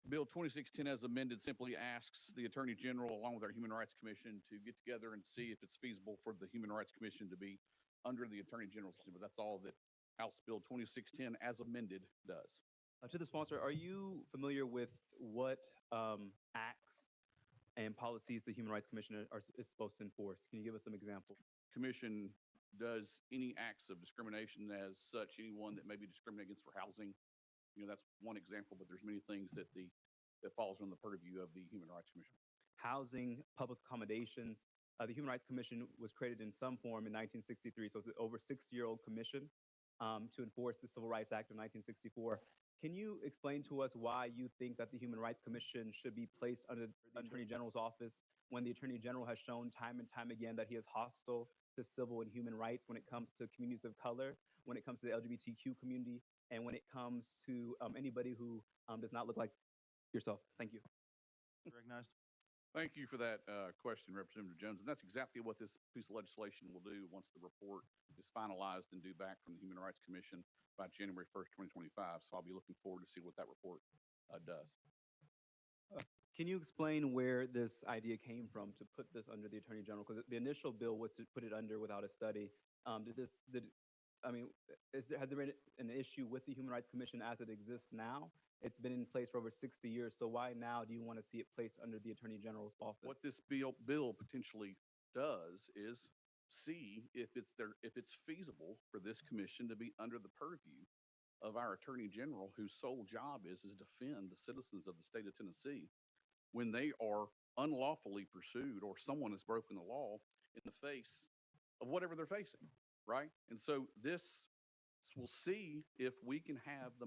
Bill 2610 as amended simply asks the Attorney General along with our Human Rights Commission to get together and see if it's feasible for the Human Rights Commission to be under the Attorney General's system. But that's all that House Bill 2610 as amended does. To the sponsor, are you familiar with what acts and policies the Human Rights Commission is supposed to enforce? Can you give us some examples? Commission does any acts of discrimination as such, anyone that may be discriminated against for housing. You know, that's one example, but there's many things that falls on the purview of the Human Rights Commission. Housing, public accommodations. The Human Rights Commission was created in some form in 1963, so it's an over 60-year-old commission to enforce the Civil Rights Act of 1964. Can you explain to us why you think that the Human Rights Commission should be placed under the Attorney General's office when the Attorney General has shown time and time again that he is hostile to civil and human rights when it comes to communities of color, when it comes to the LGBTQ community, and when it comes to anybody who does not look like yourself? Thank you. Recognized. Thank you for that question, Representative Jones. And that's exactly what this piece of legislation will do once the report is finalized and due back from the Human Rights Commission by January 1st, 2025. So I'll be looking forward to see what that report does. Can you explain where this idea came from to put this under the Attorney General? Because the initial bill was to put it under without a study. Has there been an issue with the Human Rights Commission as it exists now? It's been in place for over 60 years. So why now do you want to see it placed under the Attorney General's office? What this bill potentially does is see if it's feasible for this commission to be under the purview of our Attorney General, whose sole job is defend the citizens of the state of Tennessee when they are unlawfully pursued or someone has broken the law in the face of whatever they're facing, right? And so this will see if we can have the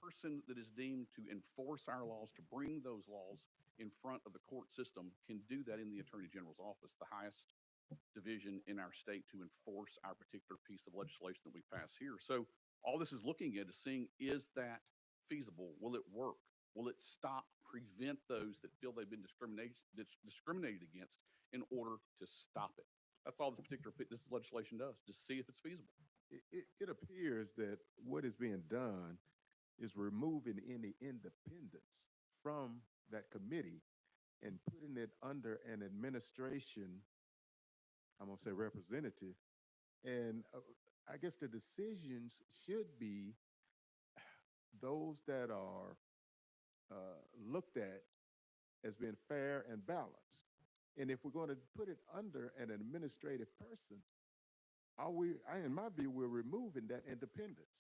person that is deemed to enforce our laws, to bring those laws in front of the court system, can do that in the Attorney General's office, the highest division in our state to enforce our particular piece of legislation that we pass here. So all this is looking at is seeing, is that feasible? Will it work? Will it prevent those that feel they've been discriminated against in order to stop it? That's all this legislation does, to see if it's feasible. It appears that what is being done is removing any independence from that committee and putting it under an administration, I'm going to say representative. And I guess the decisions should be those that are looked at as being fair and balanced. And if we're going to put it under an administrative person, in my view, we're removing that independence.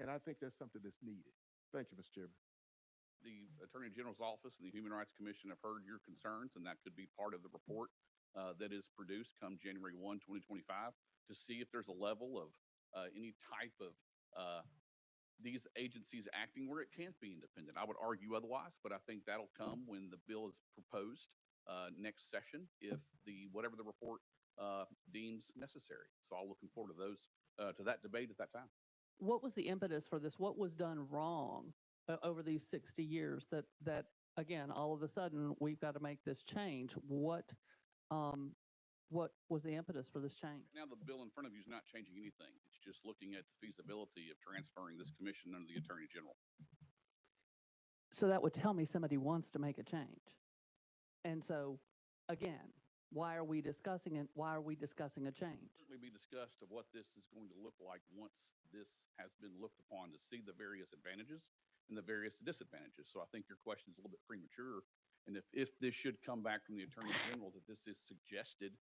And I think that's something that's needed. Thank you, Mr. Chairman. The Attorney General's office and the Human Rights Commission have heard your concerns, and that could be part of the report that is produced come January 1, 2025, to see if there's a level of any type of these agencies acting where it can't be independent. I would argue otherwise, but I think that'll come when the bill is proposed next session, if whatever the report deems necessary. So I'm looking forward to that debate at that time. What was the impetus for this? What was done wrong over these 60 years that again, all of a sudden we've got to make this change? What was the impetus for this change? Now the bill in front of you is not changing anything. It's just looking at the feasibility of transferring this commission under the Attorney General. So that would tell me somebody wants to make a change. And so, again, why are we discussing it? Why are we discussing a change? Certainly be discussed of what this is going to look like once this has been looked upon, to see the various advantages and the various disadvantages. So I think your question is a little bit premature. And if this should come back from the Attorney General that this is suggested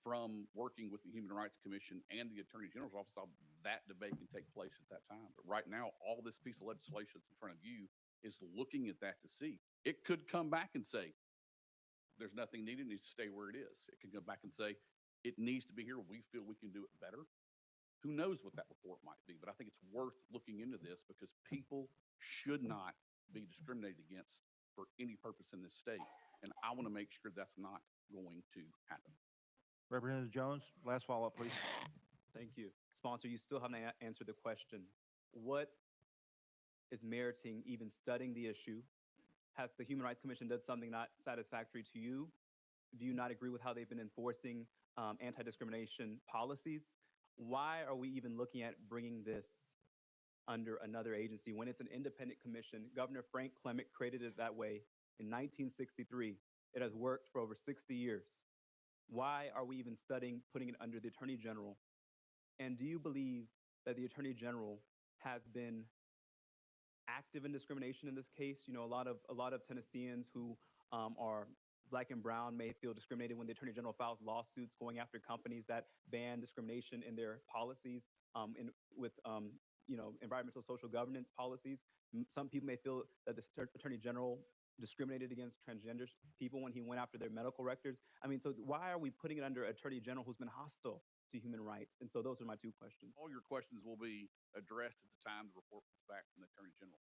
from working with the Human Rights Commission and the Attorney General's office, that debate can take place at that time. But right now, all this piece of legislation that's in front of you is looking at that to see. It could come back and say, there's nothing needed, it needs to stay where it is. It could go back and say, it needs to be here, we feel we can do it better. Who knows what that report might be, but I think it's worth looking into this because people should not be discriminated against for any purpose in this state. And I want to make sure that's not going to happen. Representative Jones, last follow-up, please. Thank you. Sponsor, you still haven't answered the question. What is meriting even studying the issue? Has the Human Rights Commission done something not satisfactory to you? Do you not agree with how they've been enforcing anti-discrimination policies? Why are we even looking at bringing this under another agency when it's an independent commission. Governor Frank Clement created it that way in 1963. It has worked for over 60 years. Why are we even studying putting it under the Attorney General? And do you believe that the Attorney General has been active in discrimination in this case? You know, a lot of Tennesseans who are Black and brown may feel discriminated when the Attorney General files lawsuits going after companies that ban discrimination in their policies, with environmental social governance policies. Some people may feel that the Attorney General discriminated against transgender people when he went after their medical records. I mean, so why are we putting it under Attorney General who's been hostile to human rights? And so those are my two questions. All your questions will be addressed at the time the report comes back from the Attorney General.